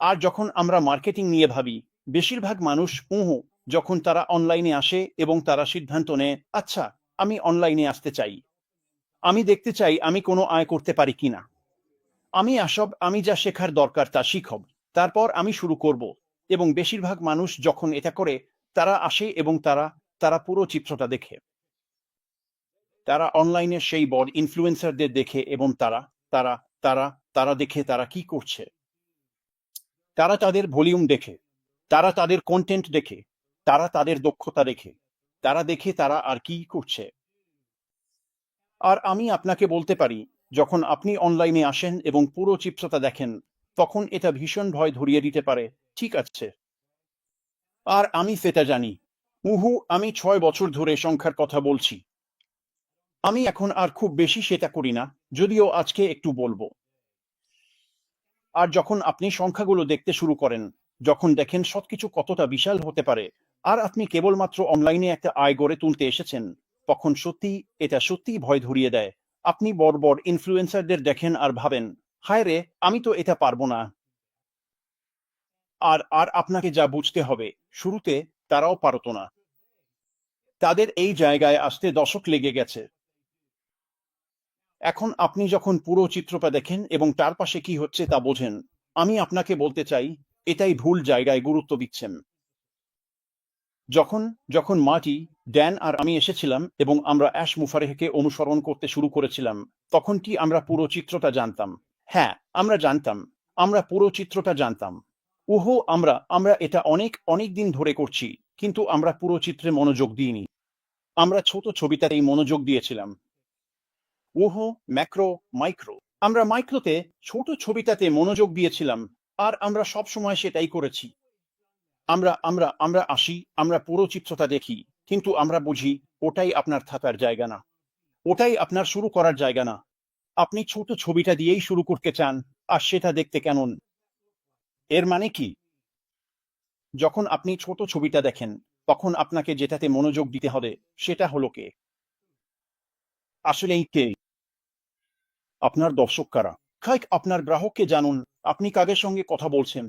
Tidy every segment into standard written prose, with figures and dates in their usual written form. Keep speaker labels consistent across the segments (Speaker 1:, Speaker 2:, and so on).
Speaker 1: আর যখন আমরা মার্কেটিং নিয়ে ভাবি, বেশিরভাগ মানুষ যখন তারা অনলাইনে আসে এবং তারা সিদ্ধান্ত নেয়, আচ্ছা, আমি অনলাইনে আসতে চাই, আমি দেখতে চাই আমি কোনো আয় করতে পারি কিনা, আমি যা শেখার দরকার তা শিখব, তারপর আমি শুরু করব। এবং বেশিরভাগ মানুষ যখন এটা করে, তারা আসে এবং তারা তারা পুরো চিত্রটা দেখে। তারা অনলাইনে সেই বড় ইনফ্লুয়েন্সারদের দেখে এবং তারা তারা তারা তারা দেখে তারা কি করছে। তারা তাদের ভলিউম দেখে, তারা তাদের কন্টেন্ট দেখে, তারা তাদের দক্ষতা দেখে, তারা দেখে তারা আর কি করছে। আর আমি আপনাকে বলতে পারি, যখন আপনি অনলাইনে আসেন এবং পুরো চিত্রটা দেখেন, তখন এটা ভীষণ ভয় ধরিয়ে দিতে পারে, ঠিক আছে? আর আমি সেটা জানি। আমি 6 বছর ধরে সংখ্যার কথা বলছি। আমি এখন আর খুব বেশি সেটা করি না, যদিও আজকে একটু বলবো। আর যখন আপনি সংখ্যাগুলো দেখতে শুরু করেন, যখন দেখেন সবকিছু কতটা বিশাল হতে পারে, আর আপনি কেবলমাত্র অনলাইনে একটা আয় গড়ে তুলতে এসেছেন, তখন এটা সত্যিই ভয় ধরিয়ে দেয়। আপনি বড় বড় ইনফ্লুয়েন্সারদের দেখেন আর ভাবেন, হায় রে, আমি তো এটা পারবো না। আর আর আপনাকে যা বুঝতে হবে, শুরুতে তারাও পারত না। তাদের এই জায়গায় আসতে দশক লেগে গেছে। এখন আপনি যখন পুরো চিত্রটা দেখেন এবং তার পাশে কি হচ্ছে তা বোঝেন, আমি আপনাকে বলতে চাই, এটাই ভুল জায়গায় গুরুত্ব দিচ্ছেন। যখন যখন মাটি, ড্যান আর আমি এসেছিলাম এবং আমরা অ্যাশ মুফারেহকে অনুসরণ করতে শুরু করেছিলাম, তখন কি আমরা পুরো চিত্রটা জানতাম? হ্যাঁ, আমরা জানতাম। আমরা পুরো চিত্রটা জানতাম। আমরা আমরা এটা অনেক অনেক দিন ধরে করছি, কিন্তু আমরা পুরো চিত্রে মনোযোগ দিইনি। আমরা ছোট ছবিটাতেই মনোযোগ দিয়েছিলাম। Macro, micro. আমরা মাইক্রোতে, ছোট ছবিটাতে মনোযোগ দিয়েছিলাম, আর আমরা সব সময় সেটাই করেছি। আমরা আমরা আমরা আসি, আমরা পুরো চিত্রটা দেখি, কিন্তু আমরা বুঝি ওটাই আপনার থাকার জায়গা না, ওটাই আপনার শুরু করার জায়গা না। আপনি ছোট ছবিটা দিয়েই শুরু করতে চান, আর সেটা দেখতে কেমন। এর মানে কি? যখন আপনি ছোট ছবিটা দেখেন, তখন আপনাকে যেটাতে মনোযোগ দিতে হবে, সেটা হলো কে। আসলেই কে? আপনার দর্শক কারা? আপনার গ্রাহককে জানুন, আপনি কাদের সঙ্গে কথা বলছেন।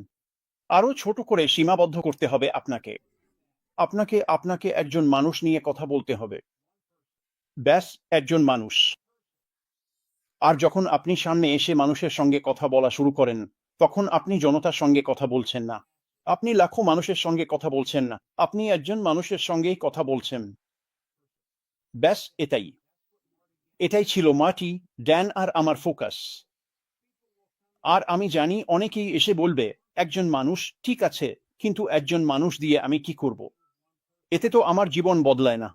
Speaker 1: আরো ছোট করে সীমাবদ্ধ করতে হবে আপনাকে। আপনাকে আপনাকে একজন মানুষ নিয়ে কথা বলতে হবে। ব্যাস, একজন মানুষ। আর যখন আপনি সামনে এসে মানুষের সঙ্গে কথা বলা শুরু করেন, তখন আপনি জনতার সঙ্গে কথা বলছেন না। আপনি লাখো মানুষের সঙ্গে কথা বলছেন না। আপনি একজন মানুষের সঙ্গেই কথা বলছেন। ব্যাস, এটাই। এটাই ছিল মাটি, ড্যান আর আমার ফোকাস। আর আমি জানি অনেকেই এসে বলবে, একজন মানুষ, ঠিক আছে, কিন্তু একজন মানুষ দিয়ে আমি কি করব? এতে তো আমার জীবন বদলায় না।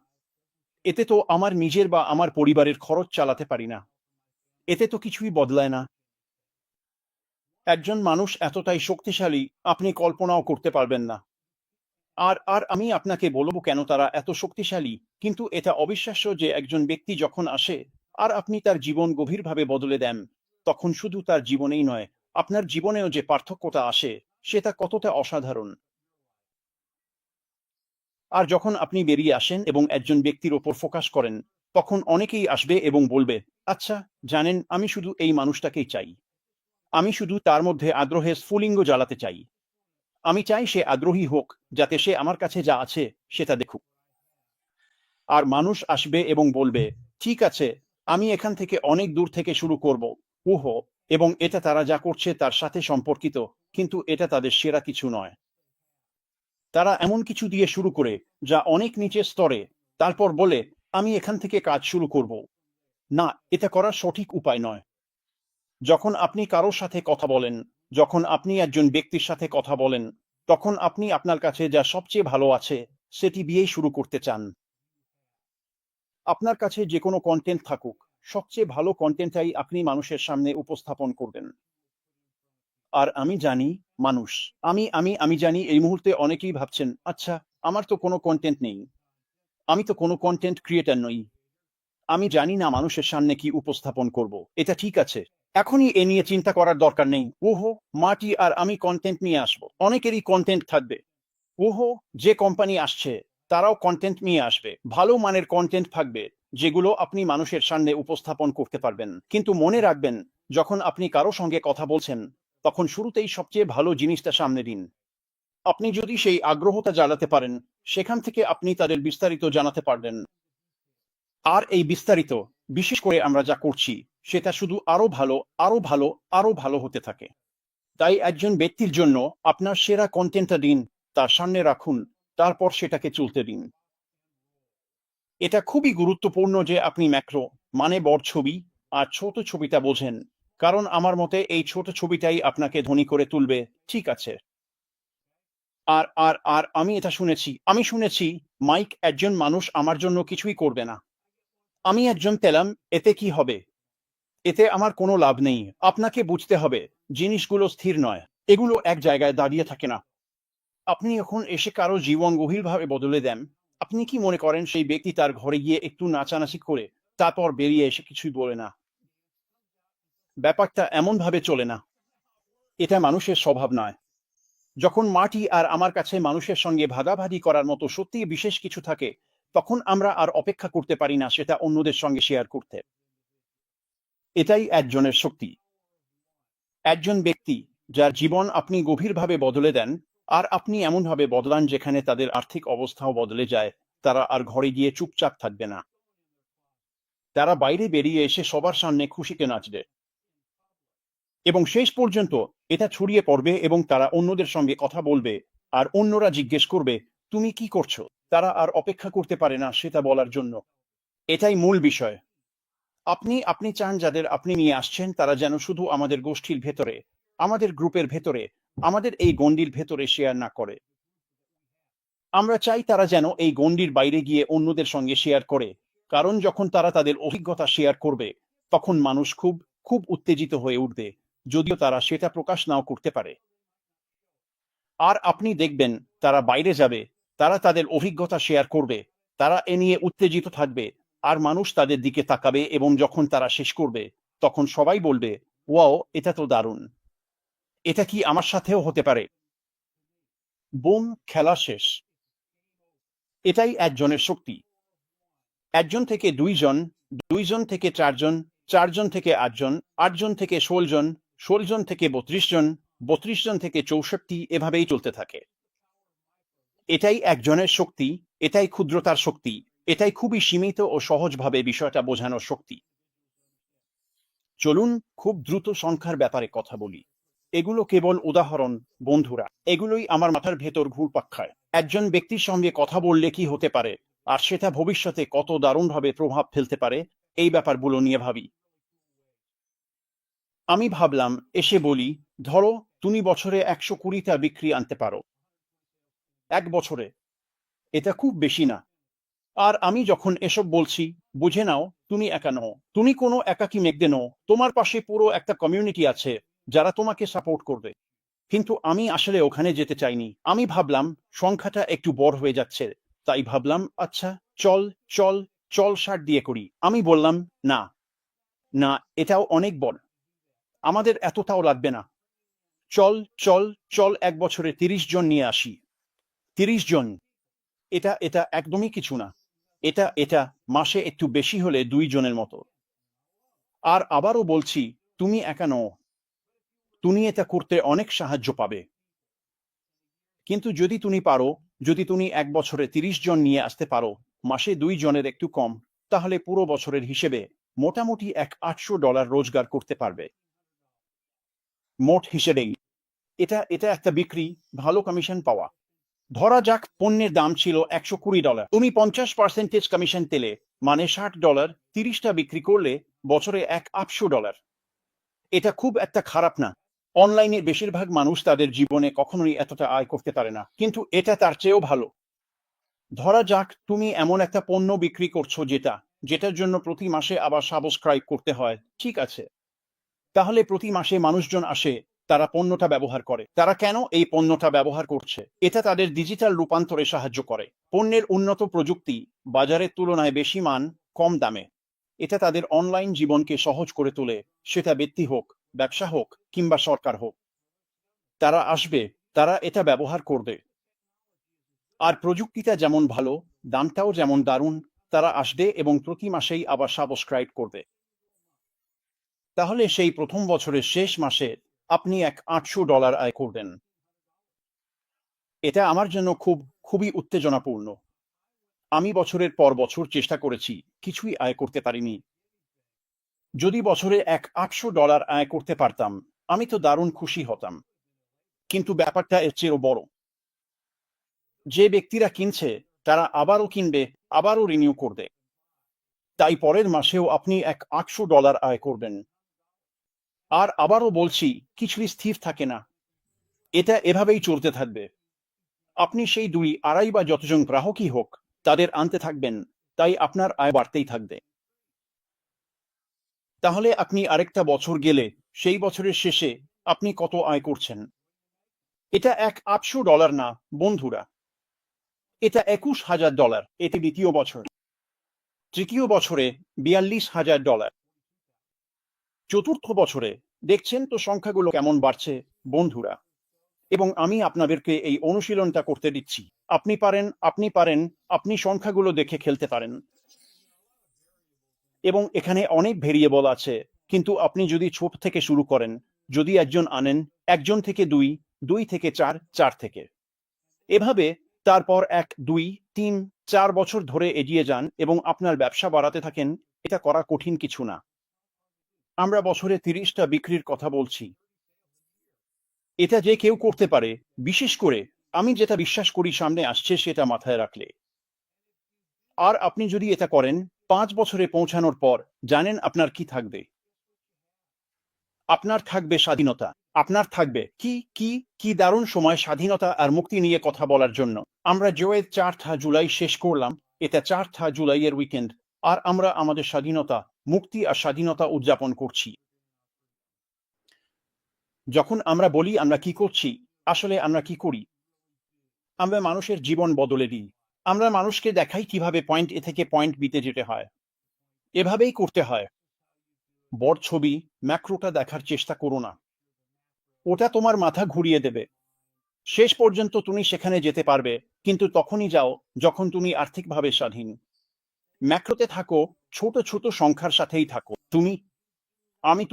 Speaker 1: এতে তো আমার নিজের বা আমার পরিবারের খরচ চালাতে পারি না। এতে তো কিছুই বদলায় না। একজন মানুষ এতটাই শক্তিশালী, আপনি কল্পনাও করতে পারবেন না। আর আর আমি আপনাকে বলব কেন তারা এত শক্তিশালী। কিন্তু এটা অবিশ্বাস্য যে একজন ব্যক্তি যখন আসে, আর আপনি তার জীবন গভীরভাবে বদলে দেন, তখন শুধু তার জীবনেই নয়, আপনার জীবনেও যে পার্থক্যটা আসে, সেটা কতটা অসাধারণ। আর যখন আপনি বেরিয়ে আসেন এবং একজন ব্যক্তির ওপর ফোকাস করেন, তখন অনেকেই আসবে এবং বলবে, আচ্ছা, জানেন, আমি শুধু এই মানুষটাকেই চাই। আমি শুধু তার মধ্যে আগ্রহের স্ফুলিঙ্গ জ্বালাতে চাই। আমি চাই সে আগ্রহী হোক, যাতে সে আমার কাছে যা আছে সেটা দেখুক। আর মানুষ আসবে এবং বলবে, ঠিক আছে, আমি এখান থেকে অনেক দূর থেকে শুরু করব। উহো এবং এটা তারা যা করছে তার সাথে সম্পর্কিত, কিন্তু এটা তাদের সেরা কিছু নয়। তারা এমন কিছু দিয়ে শুরু করে, যা অনেক নিচের স্তরে, তারপর বলে, আমি এখান থেকে কাজ শুরু করব। না, এটা করার সঠিক উপায় নয়। যখন আপনি কারোর সাথে কথা বলেন, যখন আপনি একজন ব্যক্তির সাথে কথা বলেন, তখন আপনি আপনার কাছে যা সবচেয়ে ভালো আছে, সেটি দিয়েই শুরু করতে চান। আপনার কাছে যে কোনো কন্টেন্ট থাকুক, সবচেয়ে ভালো কন্টেন্টটাই আপনি মানুষের সামনে উপস্থাপন করবেন। আর আমি জানি, মানুষ, আমি আমি আমি জানি এই মুহূর্তে অনেকেই ভাবছেন, আচ্ছা, আমার তো কোনো কন্টেন্ট নেই। আমি তো কোনো কন্টেন্ট ক্রিয়েটর নই। আমি জানি না মানুষের সামনে কি উপস্থাপন করব। এটা ঠিক আছে। এখনই এ নিয়ে চিন্তা করার দরকার নেই। মাটি আর আমি কন্টেন্ট নিয়ে আসব। অনেকেরই কন্টেন্ট থাকবে। যে কোম্পানি আসছে, তারাও কন্টেন্ট নিয়ে আসবে। ভালো মানের কন্টেন্ট থাকবে, যেগুলো আপনি মানুষের সামনে উপস্থাপন করতে পারবেন। কিন্তু মনে রাখবেন, যখন আপনি কারো সঙ্গে কথা বলছেন, তখন শুরুতেই সবচেয়ে ভালো জিনিসটা সামনে দিন। আপনি যদি সেই আগ্রহটা জ্বালাতে পারেন, সেখান থেকে আপনি তাদের বিস্তারিত জানাতে পারবেন। আর এই বিস্তারিত, বিশেষ করে আমরা যা করছি, সেটা শুধু আরো ভালো, আরো ভালো, আরো ভালো হতে থাকে। তাই একজন ব্যক্তির জন্য আপনার সেরা কন্টেন্টটা দিন, তার সামনে রাখুন, তারপর সেটাকে চলতে দিন। এটা খুবই গুরুত্বপূর্ণ যে আপনি ম্যাক্রো মানে বড় ছবি আর ছোট ছবিটা বোঝেন, কারণ আমার মতে এই ছোট ছবিটাই আপনাকে ধনী করে তুলবে। ঠিক আছে। আর আমি শুনেছি মাইক একজন মানুষ আমার জন্য কিছুই করবে না। আমি একজন পেলাম, এতে কি হবে? এতে আমার কোনো লাভ নেই। আপনাকে বুঝতে হবে জিনিসগুলো স্থির নয়, এগুলো এক জায়গায় দাঁড়িয়ে থাকে না। আপনি এখন এসে কারো জীবন গভীরভাবে বদলে দেন, আপনি কি মনে করেন সেই ব্যক্তি তার ঘরে গিয়ে একটু নাচানাচি করে তারপর বেরিয়ে এসে কিছুই বলে না? ব্যাপারটা এমনভাবে চলে না। এটা মানুষের স্বভাব নয়। যখন মাটি আর আমার কাছে মানুষের সঙ্গে ভাগাভাগি করার মতো সত্যিই বিশেষ কিছু থাকে, তখন আমরা আর অপেক্ষা করতে পারি না সেটা অন্যদের সঙ্গে শেয়ার করতে। এটাই একজনের শক্তি। একজন ব্যক্তি যার জীবন আপনি গভীরভাবে বদলে দেন, আর আপনি এমনভাবে বদলান যেখানে তাদের আর্থিক অবস্থাও বদলে যায়, তারা আর ঘরে গিয়ে চুপচাপ থাকবে না। তারা বাইরে বেরিয়ে এসে সবার সামনে খুশিতে নাচবে। এবং শেষ পর্যন্ত এটা ছড়িয়ে পড়বে এবং তারা অন্যদের সঙ্গে কথা বলবে, আর অন্যরা জিজ্ঞেস করবে, তুমি কি করছো? তারা আর অপেক্ষা করতে পারে না সেটা বলার জন্য। এটাই মূল বিষয়। আপনি চান যাদের আপনি নিয়ে আসছেন তারা যেন শুধু আমাদের গোষ্ঠীর ভেতরে, আমাদের গ্রুপের ভেতরে, আমাদের এই গণ্ডির ভেতরে শেয়ার না করে। আমরা চাই তারা যেন এই গণ্ডির বাইরে গিয়ে অন্যদের সঙ্গে শেয়ার করে, কারণ যখন তারা তাদের অভিজ্ঞতা শেয়ার করবে, তখন মানুষ খুব খুব উত্তেজিত হয়ে উঠবে, যদিও তারা সেটা প্রকাশ নাও করতে পারে। আর আপনি দেখবেন তারা বাইরে যাবে, তারা তাদের অভিজ্ঞতা শেয়ার করবে, তারা এ নিয়ে উত্তেজিত থাকবে, আর মানুষ তাদের দিকে তাকাবে এবং যখন তারা শেষ করবে, তখন সবাই বলবে, ওয়াও, এটা তো দারুণ। এটা কি আমার সাথেও হতে পারে? বুম, খেলা শেষ। এটাই একজনের শক্তি। একজন থেকে দুইজন, দুইজন থেকে চারজন, চারজন থেকে আটজন, আটজন থেকে ১৬ জন, ১৬ জন থেকে ৩২ জন, ৩২ জন থেকে ৬৪, এভাবেই চলতে থাকে। এটাই একজনের শক্তি, এটাই ক্ষুদ্রতার শক্তি, এটাই খুবই সীমিত ও সহজভাবে বিষয়টা বোঝানোর শক্তি। চলুন খুব দ্রুত সংখ্যার ব্যাপারে কথা বলি। এগুলো কেবল উদাহরণ, বন্ধুরা। এগুলোই আমার মাথার ভেতর ঘুরপাক খায়। একজন ব্যক্তির সঙ্গে কথা বললে কি হতে পারে, আর সেটা ভবিষ্যতে কত দারুণভাবে প্রভাব ফেলতে পারে, এই ব্যাপারগুলো নিয়ে ভাবি। আমি ভাবলাম, এসে বলি, ধরো তুমি বছরে ১২০টা বিক্রি আনতে পারো। ১ বছরে। এটা খুব বেশি না। আর আমি যখন এসব বলছি, বুঝে নাও তুমি একা নও। তুমি কোনো একাকী মেঘদে নও। তোমার পাশে পুরো একটা কমিউনিটি আছে যারা তোমাকে সাপোর্ট করবে। কিন্তু আমি আসলে ওখানে যেতে চাইনি। আমি ভাবলাম সংখ্যাটা একটু বড় হয়ে যাচ্ছে। তাই ভাবলাম, আচ্ছা, চল, চল, চল ৬০ দিয়ে করি। আমি বললাম, না, না, এটাও অনেক বড়। আমাদের এতটাও লাগবে না। চল, চল, চল ১ বছরে ৩০ জন নিয়ে আসি। ৩০ জন। এটা একদমই কিছু না। এটা মাসে একটু বেশি হলে ২ জনের মতো। আর আবারও বলছি, তুমি একা নও। তুমি এটা করতে অনেক সাহায্য পাবে। কিন্তু যদি তুমি পারো, যদি তুমি ১ বছরে ৩০ জন নিয়ে আসতে পারো, মাসে ২ জনের একটু কম, তাহলে পুরো বছরের হিসেবে মোটামুটি $৮০০ রোজগার করতে পারবে। মোট হিসেবেই। এটা একটা বিক্রি, ভালো কমিশন পাওয়া। ধরা যাক পণ্যের দাম ছিল $১২০। তুমি ৫০% কমিশন পেলে, মানে $৬০, ৩০টা বিক্রি করলে বছরে $৮০০। এটা খুব একটা খারাপ না। অনলাইনে বেশিরভাগ মানুষ তাদের জীবনে কখনোই এতটা আয় করতে পারে না, কিন্তু এটা তার চেয়েও ভালো। ধরা যাক তুমি এমন একটা পণ্য বিক্রি করছো যেটার জন্য প্রতি মাসে আবার সাবস্ক্রাইব করতে হয়। ঠিক আছে। তাহলে প্রতি মাসে মানুষজন আসে, তারা পণ্যটা ব্যবহার করে। তারা কেন এই পণ্যটা ব্যবহার করছে? এটা তাদের ডিজিটাল রূপান্তরে সাহায্য করে। পণ্যের উন্নত প্রযুক্তি, বাজারের তুলনায় বেশি মান, কম দামে। এটা তাদের অনলাইন জীবনকে সহজ করে তোলে, সেটা ব্যক্তি হোক, ব্যবসা হোক, কিংবা সরকার হোক। তারা আসবে, তারা এটা ব্যবহার করবে। আর প্রযুক্তিটা যেমন ভালো, দামটাও যেমন দারুণ, তারা আসবে এবং প্রতি মাসেই আবার সাবস্ক্রাইব করবে। তাহলে সেই প্রথম বছরের শেষ মাসে আপনি $800 আয় করবেন। এটা আমার জন্য খুবই উত্তেজনাপূর্ণ। আমি বছরের পর বছর চেষ্টা করেছি, কিছুই আয় করতে পারিনি। যদি বছরে $800 আয় করতে পারতাম, আমি তো দারুণ খুশি হতাম। কিন্তু ব্যাপারটা এর চেয়েও বড়। যে ব্যক্তিরা কিনছে তারা আবারও কিনবে, আবারও রিনিউ করবে। তাই পরের মাসেও আপনি $800 আয় করবেন। আর আবারও বলছি, কিছুই স্থির থাকে না। এটা এভাবেই চলতে থাকবে। আপনি সেই 2-2.5 বা যতজন গ্রাহকই হোক, তাদের আনতে থাকবেন, তাই আপনার আয় বাড়তেই থাকবে। তাহলে আপনি আরেকটা বছর গেলে, সেই বছরের শেষে আপনি কত আয় করছেন? এটা $800 না, বন্ধুরা। এটা $21,000। এটি দ্বিতীয় বছর। তৃতীয় বছরে $42,000। চতুর্থ বছরে দেখছেন তো সংখ্যাগুলো কেমন বাড়ছে, বন্ধুরা। এবং আমি আপনাদেরকে এই অনুশীলনটা করতে দিচ্ছি। আপনি পারেন, আপনি সংখ্যাগুলো দেখে খেলতে পারেন। এবং এখানে অনেক ভেরিয়েবল আছে, কিন্তু আপনি যদি ছোট থেকে শুরু করেন, যদি একজন আনেন, 1 থেকে 2, 2 থেকে 4, 4 থেকে এভাবে, তারপর 1, 2, 3, 4 বছর ধরে এগিয়ে যান এবং আপনার ব্যবসা বাড়াতে থাকেন। এটা করা কঠিন কিছু না। আমরা বছরে 30টা বিক্রির কথা বলছি। এটা যে কেউ করতে পারে, বিশেষ করে আমি যেটা বিশ্বাস করি সামনে আসছে সেটা মাথায় রাখলে। আর আপনি যদি এটা করেন, 5 বছরে পৌঁছানোর পর জানেন আপনার কি থাকবে? আপনার থাকবে স্বাধীনতা। আপনার থাকবে কি দারুণ সময় স্বাধীনতা আর মুক্তি নিয়ে কথা বলার জন্য। আমরা জয়ের 4ঠা জুলাই শেষ করলাম। এটা 4ঠা জুলাইয়ের উইকেন্ড। আর আমরা আমাদের স্বাধীনতা, মুক্তি আর স্বাধীনতা উদযাপন করছি। যখন আমরা বলি আমরা কি করছি, আসলে আমরা কি করি? আমরা মানুষের জীবন বদলে দিই। আমরা মানুষকে দেখাই কিভাবে পয়েন্ট এ থেকে পয়েন্ট বিতে যেতে হয়। এভাবেই করতে হয়। বড় ছবি, ম্যাক্রোটা দেখার চেষ্টা করো না। ওটা তোমার মাথা ঘুরিয়ে দেবে। শেষ পর্যন্ত তুমি সেখানে যেতে পারবে, কিন্তু তখনই যাও যখন তুমি আর্থিকভাবে স্বাধীন। ম্যাক্রোতে থাকো, ছোট ছোট সংখ্যার সাথেই থাকো। আমি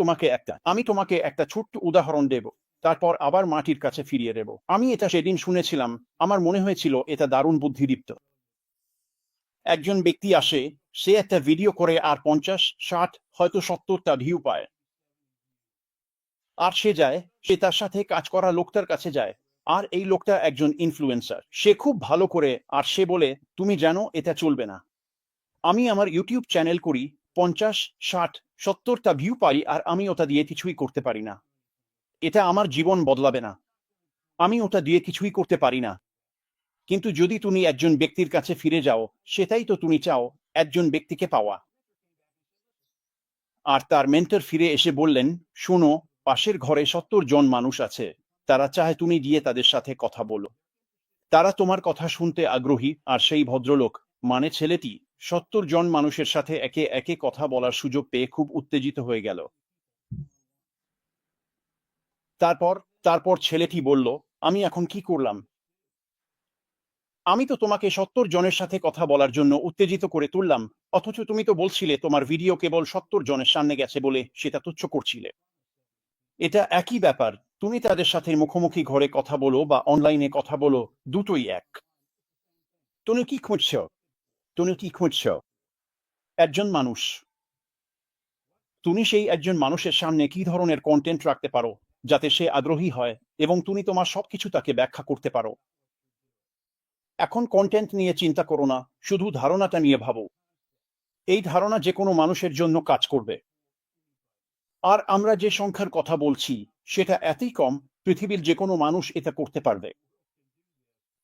Speaker 1: তোমাকে একটা ছোট্ট উদাহরণ দেব, তারপর আবার মাটির কাছে ফিরিয়ে দেব। আমি এটা সেদিন শুনেছিলাম, আমার মনে হয়েছিল এটা দারুণ বুদ্ধিদীপ্ত। একজন ব্যক্তি আসে, সে একটা ভিডিও করে আর 50, 60, হয়তো 70টা ভিউ পায়। আর সে তার সাথে কাজ করা লোকটার কাছে যায়। আর এই লোকটা একজন ইনফ্লুয়েন্সার। সে খুব ভালো করে, আর সে বলে, তুমি জানো এটা চলবে না। আমি আমার ইউটিউব চ্যানেল করি, 50, 60, 70টা ভিউ পাই, আর আমি ওটা দিয়ে কিছুই করতে পারি না। এটা আমার জীবন বদলাবে না। আমি ওটা দিয়ে কিছুই করতে পারি না। কিন্তু যদি তুমি একজন ব্যক্তির কাছে ফিরে যাও, সেটাই তো তুমি চাও, একজন ব্যক্তিকে পাওয়া। আর তার মেন্টর ফিরে এসে বললেন, শোনো, পাশের ঘরে 70 জন মানুষ আছে। তারা চায় তুমি গিয়ে তাদের সাথে কথা বলো। তারা তোমার কথা শুনতে আগ্রহী। আর সেই ভদ্রলোক, মানে ছেলেটি, 70 জন মানুষের সাথে একে একে কথা বলার সুযোগ পেয়ে খুব উত্তেজিত হয়ে গেল। তারপর তারপর ছেলেটি বলল, আমি এখন কি করলাম? আমি তো তোমাকে 70 জনের সাথে কথা বলার জন্য উত্তেজিত করে তুললাম, অথচ তুমি তো বলছিলে তোমার ভিডিও কেবল 70 জনের সামনে গেছে বলে সেটা তুচ্ছ করছিলে। এটা একই ব্যাপার। তুমি তাদের সাথে মুখোমুখি ঘরে কথা বলো বা অনলাইনে কথা বলো, দুটোই এক। তুমি কি খুঁজছ? তুমি কি খুঁজছ? একজন মানুষ। তুমি সেই একজন মানুষের সামনে কি ধরনের কন্টেন্ট রাখতে পারো, যাতে সে আগ্রহী হয়, এবং তুমি তোমার সবকিছু তাকে ব্যাখ্যা করতে পারো। এখন কন্টেন্ট নিয়ে চিন্তা করো না, শুধু ধারণাটা নিয়ে ভাবো। এই ধারণা যে কোনো মানুষের জন্য কাজ করবে। আর আমরা যে সংখ্যার কথা বলছি, সেটা এতই কম, পৃথিবীর যে কোনো মানুষ এটা করতে পারবে।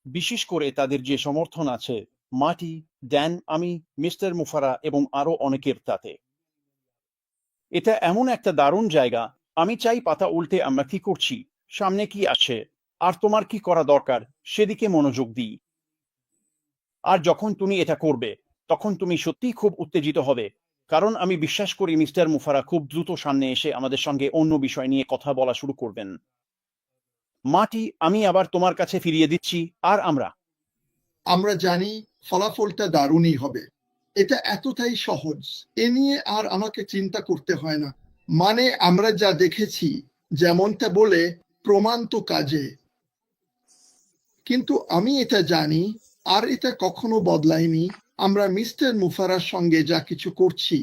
Speaker 1: বিশেষ করে তাদের যে সমর্থন আছে, মাটি, ড্যান, আমি, মিস্টার মুফারা এবং আরো অনেকের তাতে। এটা এমন একটা দারুণ জায়গা। আমি চাই পাতা উল্টে আমরা কি করছি, সামনে কি আসে, আর তোমার কি করা দরকার, সেদিকে মনোযোগ দিই। আর যখন তুমি এটা করবে, তখন তুমি সত্যিই খুব উত্তেজিত হবে, কারণ আমি বিশ্বাস করি মিস্টার মুফারা খুব দ্রুত সামনে এসে আমাদের সঙ্গে অন্য বিষয় নিয়ে কথা বলা শুরু করবেন। মাটি, আমি আবার তোমার কাছে ফিরিয়ে দিচ্ছি। আর
Speaker 2: আমরা জানি ফলাফলটা দারুণই হবে। এটা এতটাই সহজ, এ নিয়ে আর আমাকে চিন্তা করতে হয় না। মানে আমরা যা দেখেছি, যেমনটা বলে প্রমাণ তো কাজে। কিন্তু আমি এটা জানি, আর এটা কখনো বদলায়নি। আমরা মিস্টার মুফারার সঙ্গে যা কিছু করছি,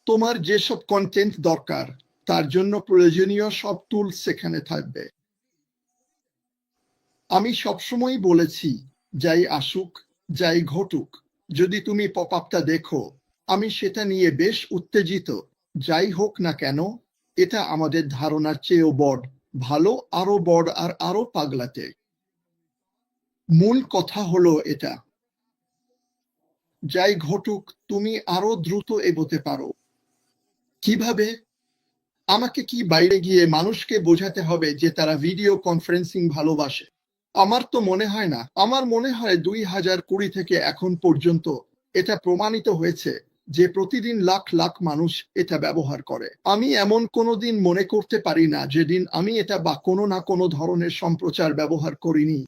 Speaker 2: তোমার যেসব কন্টেন্ট দরকার তার জন্য প্রয়োজনীয় সব টুলস সেখানে থাকবে। আমি সবসময় বলেছি, যাই আসুক, যাই ঘটুক, যদি তুমি পপ আপটা দেখো, আমি সেটা নিয়ে বেশ উত্তেজিত। যাই হোক না কেন, এটা আমাদের ধারণার চেয়েও বড়, ভালো, আরো বড় আর আরো পাগলাটে। মূল কথা হলো এটা, যাই ঘটুক তুমি আরো দ্রুত এগোতে পারো। কিভাবে? আমাকে কি বাইরে গিয়ে মানুষকে বোঝাতে হবে যে তারা ভিডিও কনফারেন্সিং ভালোবাসে? আমার তো মনে হয় না। আমার মনে হয় 2020 থেকে এখন পর্যন্ত এটা প্রমাণিত হয়েছে যে প্রতিদিন লাখ লাখ মানুষ এটা ব্যবহার করে। আমি এমন কোনো দিন মনে করতে পারি না যেদিন আমি এটা বা কোনো না কোনো ধরনের সম্প্রচার ব্যবহার করিনি।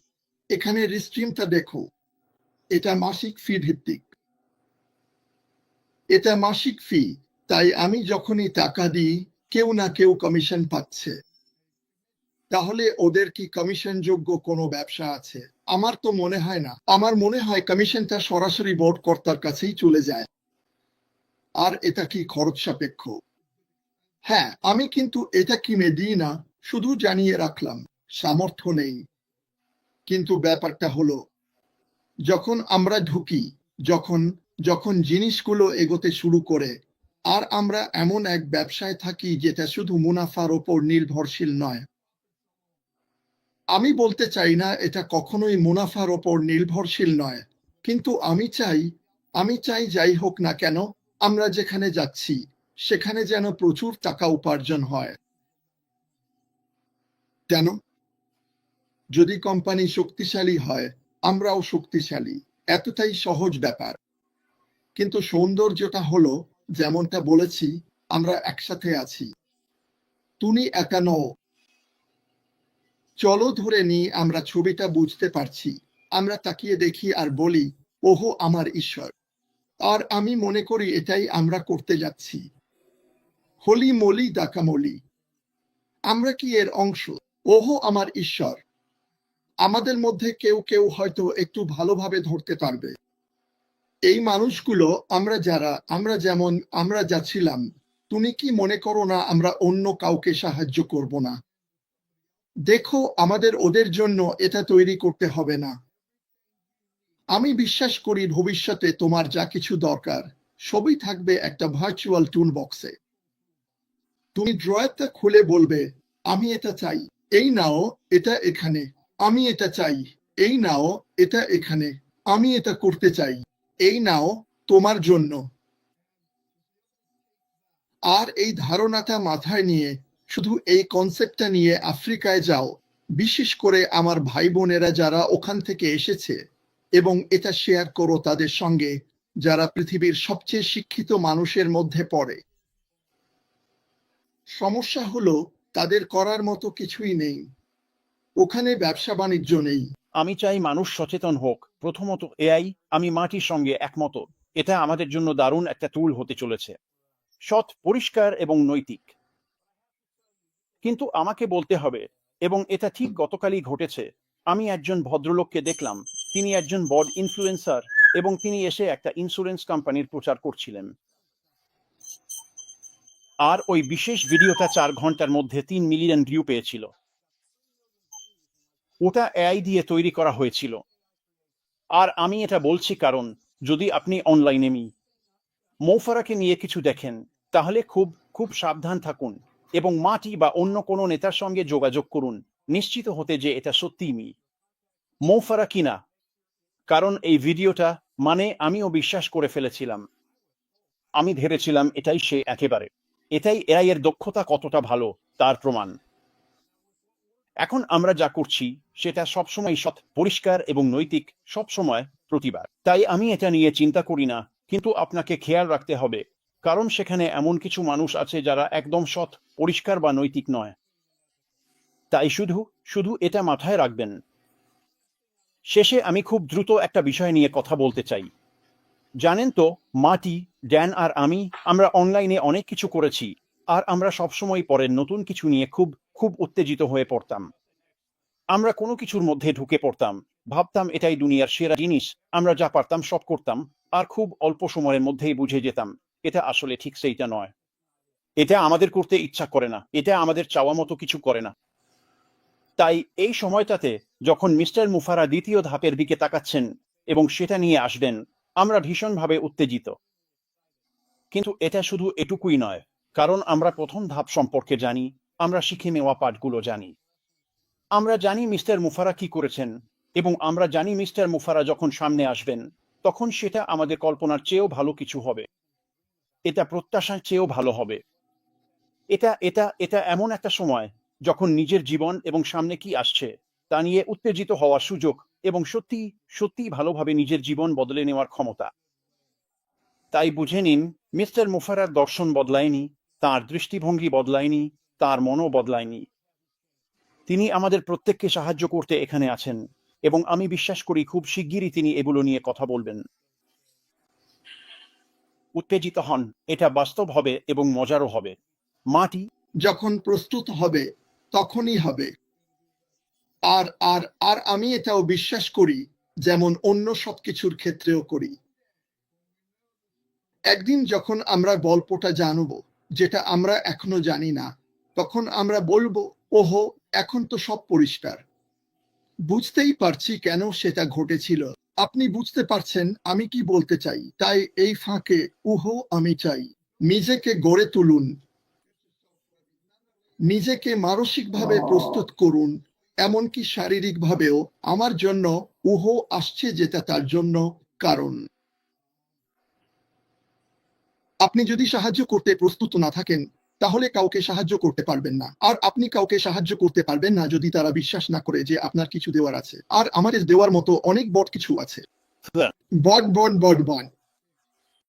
Speaker 2: এখানে রিস্ট্রিমটা দেখো, এটা মাসিক ফি ভিত্তিক। এটা মাসিক ফি, তাই আমি যখনই টাকা দিই, কেউ না কেউ কমিশন পাচ্ছে। তাহলে ওদের কি কমিশনযোগ্য কোনো ব্যবসা আছে? আমার তো মনে হয় না। আমার মনে হয় কমিশনটা সরাসরি বোর্ড কর্তার কাছেই চলে যায়। আর এটা কি খরচ সাপেক্ষ? হ্যাঁ, আমি কিন্তু এটা কিনে দিই না, শুধু জানিয়ে রাখলাম সামর্থ্য নেই। কিন্তু ব্যাপারটা হলো, যখন আমরা ঢুকি, যখন যখন জিনিসগুলো এগোতে শুরু করে, আর আমরা এমন এক ব্যবসায় থাকি যেটা শুধু মুনাফার ওপর নির্ভরশীল নয়। আমি বলতে চাই না এটা কখনোই মুনাফার ওপর নির্ভরশীল নয়, কিন্তু আমি চাই যাই হোক না কেন, আমরা যেখানে যাচ্ছি সেখানে যেন প্রচুর টাকা উপার্জন হয়। কেন? যদি কোম্পানি শক্তিশালী হয়, আমরাও শক্তিশালী। এতটাই সহজ ব্যাপার। কিন্তু সৌন্দর্যটা হলো, যেমনটা বলেছি, আমরা একসাথে আছি। তুমি একা নও। চলো ধরে নিই আমরা ছবিটা বুঝতে পারছি। আমরা তাকিয়ে দেখি আর বলি, ওহো আমার ঈশ্বর। আর আমি মনে করি এটাই আমরা করতে যাচ্ছি। হোলি মোলি ডাকামলি। আমরা কি এর অংশ? ওহো আমার ঈশ্বর। আমাদের মধ্যে কেউ কেউ হয়তো একটু ভালোভাবে ধরতে পারবে। এই মানুষগুলো, আমরা যেমন আমরা যাচ্ছিলাম, তুমি কি মনে করো না আমরা অন্য কাউকে সাহায্য করব না? দেখো, আমাদের ওদের জন্য এটা তৈরি করতে হবে না। আমি বিশ্বাস করি ভবিষ্যতে তোমার যা কিছু দরকার সবই থাকবে একটা ভার্চুয়াল টুল বক্সে। তুমি ড্রয়ারটা খুলে বলবে, আমি এটা চাই, এই নাও, এটা এখানে। আমি এটা চাই, এই নাও, এটা এখানে। আমি এটা করতে চাই, এই নাও, তোমার জন্য। আর এই ধারণাটা মাথায় নিয়ে, শুধু এই কনসেপ্টটা নিয়ে আফ্রিকায় যাও, বিশেষ করে আমার ভাই বোনেরা যারা ওখান থেকে এসেছে, এবং এটা শেয়ার করো তাদের সঙ্গে, যারা পৃথিবীর সবচেয়ে শিক্ষিত মানুষের মধ্যে পড়ে। সমস্যা হলো, তাদের করার মতো কিছুই নেই। ওখানে ব্যবসা বাণিজ্য নেই।
Speaker 1: আমি চাই মানুষ সচেতন হোক। প্রথমত এআই, আমি মাটির সঙ্গে একমত। এটা আমাদের জন্য দারুণ একটা টুল হতে চলেছে, সৎ, পরিষ্কার এবং নৈতিক। কিন্তু আমাকে বলতে হবে, এবং এটা ঠিক গতকালই ঘটেছে, আমি একজন ভদ্রলোককে দেখলাম, তিনি একজন বড় ইনফ্লুয়েন্সার, এবং তিনি এসে একটা ইন্স্যুরেন্স কোম্পানির প্রচার করছিলেন। আর ওই বিশেষ ভিডিওটা 4 ঘন্টার মধ্যে 3 মিলিয়ন ভিউ পেয়েছিল। ওটা এআই দিয়ে তৈরি করা হয়েছিল। আর আমি এটা বলছি কারণ, যদি আপনি অনলাইনে মৌফারাকে নিয়ে কিছু দেখেন, তাহলে খুব খুব সাবধান থাকুন, এবং মাটি বা অন্য কোনো নেতার সঙ্গে যোগাযোগ করুন, নিশ্চিত হতে যে এটা সত্যিই মৌফারা কিনা। কারণ এই ভিডিওটা, মানে আমিও বিশ্বাস করে ফেলেছিলাম। আমি ভেবেছিলাম এটাই সে একেবারে। এটাই এআই এর দক্ষতা কতটা ভালো তার প্রমাণ। এখন আমরা যা করছি সেটা সবসময় সৎ, পরিষ্কার এবং নৈতিক, সবসময়, প্রতিবার। তাই আমি এটা নিয়ে চিন্তা করি না, কিন্তু আপনাকে খেয়াল রাখতে হবে, কারণ সেখানে এমন কিছু মানুষ আছে যারা একদম সৎ, পরিষ্কার বা নৈতিক নয়। তাই শুধু শুধু এটা মাথায় রাখবেন। শেষে আমি খুব দ্রুত একটা বিষয় নিয়ে কথা বলতে চাই। জানেন তো, মাটি, ড্যান আর আমরা অনলাইনে অনেক কিছু করেছি, আর আমরা সবসময় পরের নতুন কিছু নিয়ে খুব খুব উত্তেজিত হয়ে পড়তাম। আমরা কোনো কিছুর মধ্যে ঢুকে পড়তাম, ভাবতাম এটাই দুনিয়ার সেরা জিনিস, আমরা যা পারতাম সব করতাম, আর খুব অল্প সময়ের মধ্যেই বুঝে যেতাম এটা আসলে ঠিক সেইটা নয়। এটা আমাদের করতে ইচ্ছা করে না, এটা আমাদের চাওয়া মতো কিছু করে না। তাই এই সময়টাতে যখন মিস্টার মুফারা দ্বিতীয় ধাপের দিকে তাকাচ্ছেন এবং সেটা নিয়ে আসবেন, আমরা ভীষণভাবে উত্তেজিত। কিন্তু এটা শুধু এটুকুই নয়, কারণ আমরা প্রথম ধাপ সম্পর্কে জানি, আমরা শিখে নেওয়া পাঠগুলো জানি। আমরা জানি মিস্টার মুফারা কি করেছেন, এবং আমরা জানি মিস্টার মুফারা যখন সামনে আসবেন তখন সেটা আমাদের কল্পনার চেয়েও ভালো কিছু হবে। এটা প্রত্যাশার চেয়েও ভালো হবে। এটা এটা এটা এমন একটা সময় যখন নিজের জীবন এবং সামনে কি আসছে তা নিয়ে উত্তেজিত হওয়ার সুযোগ এবং সত্যি সত্যি ভালোভাবে নিজের জীবন বদলে নেওয়ার ক্ষমতা। তাই বুঝে নিন, মিস্টার মুফারার দর্শন বদলায়নি, তার দৃষ্টিভঙ্গি বদলায়নি, তার মনও বদলায়নি। তিনি আমাদের প্রত্যেককে সাহায্য করতে এখানে আছেন, এবং আমি বিশ্বাস করি খুব শিগগিরই তিনি এগুলো নিয়ে কথা বলবেন। উত্তেজিত হন, এটা বাস্তব হবে এবং মজারও হবে। মাটি
Speaker 2: যখন প্রস্তুত হবে তখনই হবে। আর আর আর আমি এটাও বিশ্বাস করি, যেমন অন্য সবকিছুর ক্ষেত্রেও করি, একদিন যখন আমরা গল্পটা জানব, যেটা আমরা এখনো জানি না, তখন আমরা বলবো, ওহো, এখন তো সব পরিষ্কার, বুঝতেই পারছি কেন সেটা ঘটেছিল। আপনি বুঝতে পারছেন আমি কি বলতে চাই? তাই এই ফাঁকে উহো আমি চাই, নিজেকে গড়ে তুলুন, নিজেকে মানসিকভাবে প্রস্তুত করুন, এমনকি শারীরিকভাবেও। আমার জন্য উহো আসছে, যেটা তার জন্য কারণ। আপনি যদি সাহায্য করতে প্রস্তুত না থাকেন, তাহলে কাউকে সাহায্য করতে পারবেন না। আর আপনি কাউকে সাহায্য করতে পারবেন না যদি তারা বিশ্বাস না করে যে আপনার কিছু দেওয়ার আছে। আর আমাদের দেওয়ার মতো অনেক বড় কিছু আছে। বড বড বড বড